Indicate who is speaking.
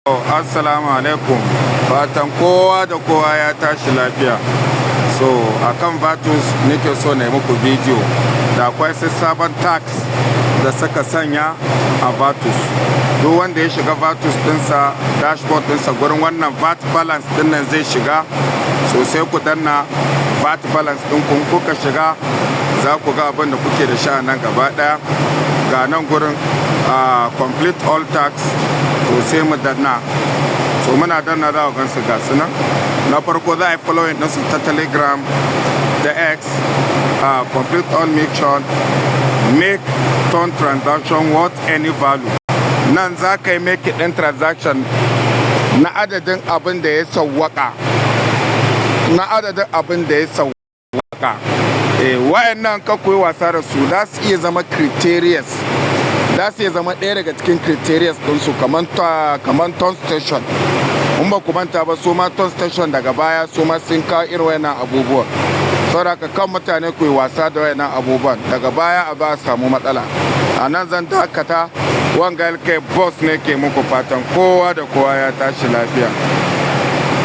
Speaker 1: Assalamu alaikum, fatan kowa da kowa ya tashi lafiya. So akan Vatus nake so na yi muku bidiyo da akwai sabon tax da suka sanya a Vatus. Duk wanda ya shiga Vatus dinsa, dashboard dinsa, gurin wannan VAT balance din nan zai shiga. So sai ku danna VAT balance din kun kuka shiga, za ku ga abin da kuke da sha nan gaba daya. Ga nan gurin complete all tax, to sai mu danna. So muna danna za ku gansu ga su nan. Na farko za a yi following ɗinsu ta Telegram da X, complete all mission, make turn transaction worth any value. Nan za ka yi make ɗin transaction na adadin abin da ya sawwaka. Na adadin abin da ya sawwaka. Wa'annan ka koyi wasa da su za su iya zama criterias. Za su iya zama ɗaya daga cikin criterias ɗinsu kamar turn station. In ba ku manta ba, su ma turn station daga baya su ma sun kawo irin wayannan abubuwan. Saboda kan mutane ku yi wasa da wayannan abubuwan, daga baya a ba a samu matsala. A nan zan dakata. Wanga LK Boss ne ke muku fatan kowa da kowa ya tashi lafiya.